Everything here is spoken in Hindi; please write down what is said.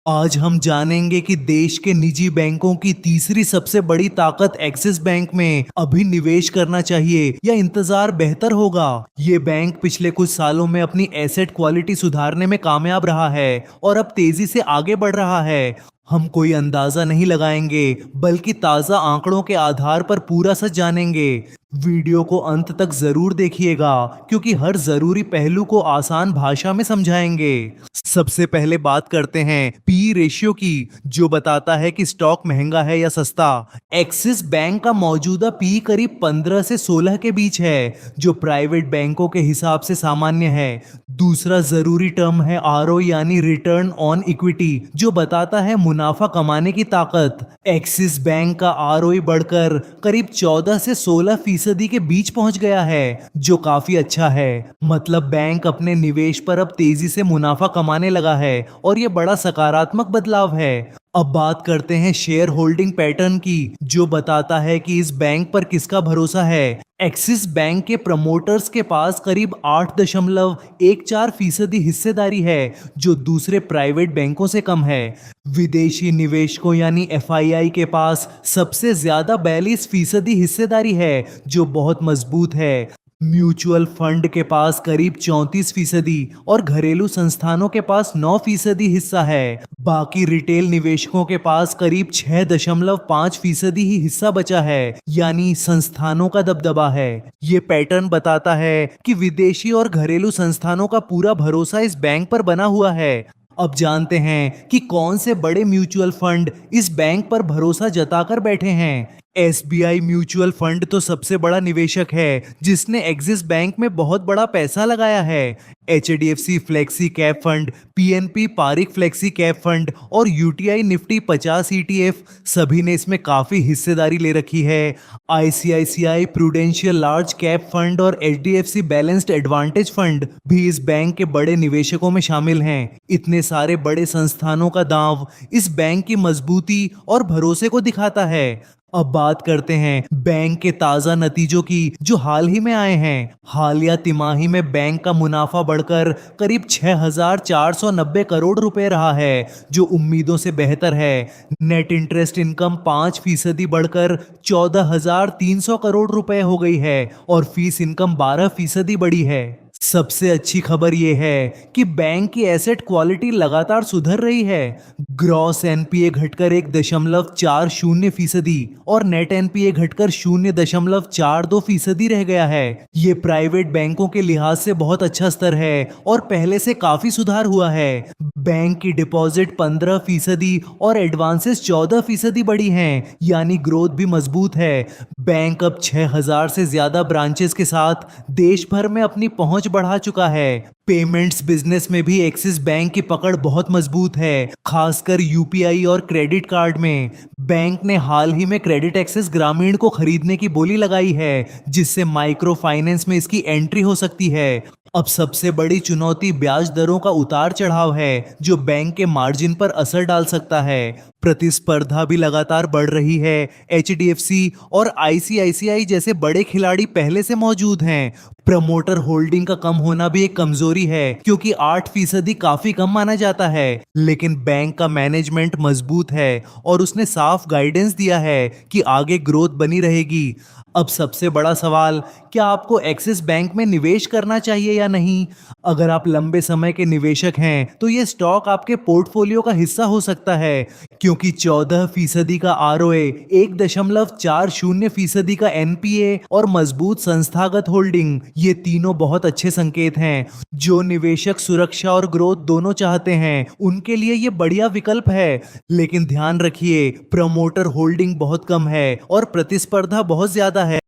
आज हम जानेंगे कि देश के निजी बैंकों की तीसरी सबसे बड़ी ताकत एक्सिस बैंक में अभी निवेश करना चाहिए या इंतजार बेहतर होगा। ये बैंक पिछले कुछ सालों में अपनी एसेट क्वालिटी सुधारने में कामयाब रहा है और अब तेजी से आगे बढ़ रहा है। हम कोई अंदाजा नहीं लगाएंगे बल्कि ताजा आंकड़ों के आधार पर पूरा सच जानेंगे। वीडियो को अंत तक जरूर देखिएगा क्योंकि हर जरूरी पहलू को आसान भाषा में समझाएंगे। सबसे पहले बात करते हैं पी रेशियो की, जो बताता है कि स्टॉक महंगा है या सस्ता। एक्सिस बैंक का मौजूदा पी करीब 15 से 16 के बीच है, जो प्राइवेट बैंकों के हिसाब से सामान्य है। दूसरा जरूरी टर्म है आरओ यानी रिटर्न ऑन इक्विटी, जो बताता है मुनाफा कमाने की ताकत। एक्सिस बैंक का आरओई बढ़कर करीब 14 से 16% के बीच पहुंच गया है, जो काफी अच्छा है। मतलब बैंक अपने निवेश पर अब तेजी से मुनाफा कमाने लगा है और यह बड़ा सकारात्मक बदलाव है। अब बात करते हैं शेयर होल्डिंग पैटर्न की, जो बताता है कि इस बैंक पर किसका भरोसा है। एक्सिस बैंक के प्रमोटर्स के पास करीब 8.14% हिस्सेदारी है, जो दूसरे प्राइवेट बैंकों से कम है। विदेशी निवेशकों यानी एफआईआई के पास सबसे ज्यादा 42% हिस्सेदारी है, जो बहुत मजबूत है। म्यूचुअल फंड के पास करीब 34% और घरेलू संस्थानों के पास 9% हिस्सा है। बाकी रिटेल निवेशकों के पास करीब 6.5% ही हिस्सा बचा है, यानी संस्थानों का दबदबा है। ये पैटर्न बताता है कि विदेशी और घरेलू संस्थानों का पूरा भरोसा इस बैंक पर बना हुआ है। अब जानते हैं कि कौन से बड़े म्यूचुअल फंड इस बैंक पर भरोसा जताकर बैठे हैं। एसबीआई म्यूचुअल फंड तो सबसे बड़ा निवेशक है, जिसने एक्सिस बैंक में बहुत बड़ा पैसा लगाया है। HDFC flexi cap fund, PNP Parikh flexi cap fund और यूटीआई निफ्टी 50 ईटीएफ सभी ने इसमें काफी हिस्सेदारी ले रखी है। ICICI Prudential large cap fund और एचडीएफसी बैलेंस्ड एडवांटेज फंड भी इस बैंक के बड़े निवेशकों में शामिल हैं। इतने सारे बड़े संस्थानों का दांव इस बैंक की मजबूती और भरोसे को दिखाता है। अब बात करते हैं बैंक के ताजा नतीजों की, जो हाल ही में आए हैं। हालिया तिमाही में बैंक का मुनाफा बढ़कर करीब 6,490 करोड़ रुपए रहा है, जो उम्मीदों से बेहतर है। नेट इंटरेस्ट इनकम 5% बढ़कर 14,300 करोड़ रुपए हो गई है और फीस इनकम 12% बढ़ी है। सबसे अच्छी खबर यह है कि बैंक की एसेट क्वालिटी लगातार सुधर रही है। ग्रॉस एनपीए घटकर 1.40% और नेट एनपीए घटकर 0.42% रह गया है। ये प्राइवेट बैंकों के लिहाज से बहुत अच्छा स्तर है और पहले से काफी सुधार हुआ है। बैंक की डिपॉजिट 15% और एडवांसेस 14% बढ़ी हैं, यानी ग्रोथ भी मजबूत है। बैंक अब 6,000 से ज्यादा ब्रांचेस के साथ देश भर में अपनी पहुंच बढ़ा चुका है। पेमेंट्स बिजनेस में भी एक्सिस बैंक की पकड़ बहुत मजबूत है, खासकर यूपीआई और क्रेडिट कार्ड में। बैंक ने हाल ही में क्रेडिट एक्सेस ग्रामीण को खरीदने की बोली लगाई है, जिससे माइक्रो फाइनेंस में इसकी एंट्री हो सकती है। अब सबसे बड़ी चुनौती ब्याज दरों का उतार चढ़ाव है, जो बैंक के मार्जिन पर असर डाल सकता है। प्रतिस्पर्धा भी लगातार बढ़ रही है। एचडीएफसी और आईसीआईसीआई जैसे बड़े खिलाड़ी पहले से मौजूद हैं। प्रमोटर होल्डिंग का कम होना भी एक कमजोरी है, क्योंकि 8% काफी कम माना जाता है। लेकिन बैंक का मैनेजमेंट मजबूत है और उसने साफ गाइडेंस दिया है कि आगे ग्रोथ बनी रहेगी। अब सबसे बड़ा सवाल, क्या आपको एक्सिस बैंक में निवेश करना चाहिए या नहीं? अगर आप लंबे समय के निवेशक हैं तो यह स्टॉक आपके पोर्टफोलियो का हिस्सा हो सकता है, क्योंकि 14% का आरओए, 1.40% का एनपीए और मजबूत संस्थागत होल्डिंग, ये तीनों बहुत अच्छे संकेत हैं। जो निवेशक सुरक्षा और ग्रोथ दोनों चाहते हैं, उनके लिए ये बढ़िया विकल्प है। लेकिन ध्यान रखिए, प्रमोटर होल्डिंग बहुत कम है और प्रतिस्पर्धा बहुत ज्यादा है।